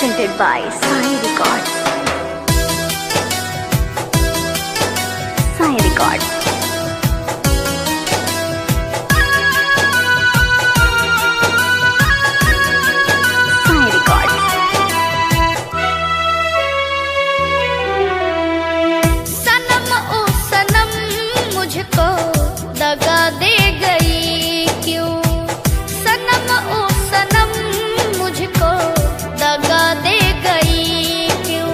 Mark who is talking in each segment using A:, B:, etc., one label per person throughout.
A: presented by Sai Records. Sai Records. Sai Records.
B: सनम ओ सनम मुझको दगा दे गई क्यों? सनम ओ सनम मुझको दगा दे गई क्यों?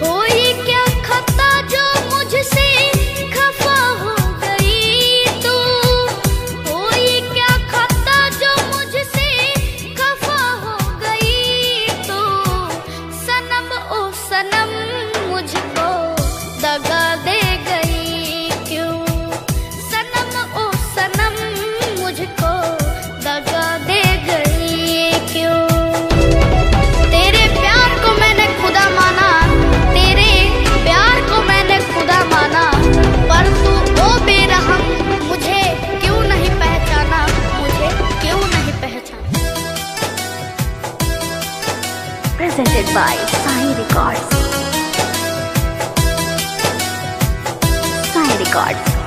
B: हुई क्या खता जो मुझसे खफा हो गई तू? हुई क्या खता जो मुझसे खफा हो गई तू? सनम ओ सनम मुझको दगा दे गई क्यों? सनम ओ सनम मुझको दगा दे गई क्यों? तेरे प्यार को मैंने खुदा माना, तेरे प्यार को मैंने खुदा माना, पर तू ओ बेरहम मुझे क्यों नहीं पहचाना? मुझे क्यों नहीं पहचाना?
A: Presented by Sai Records. Sai Records.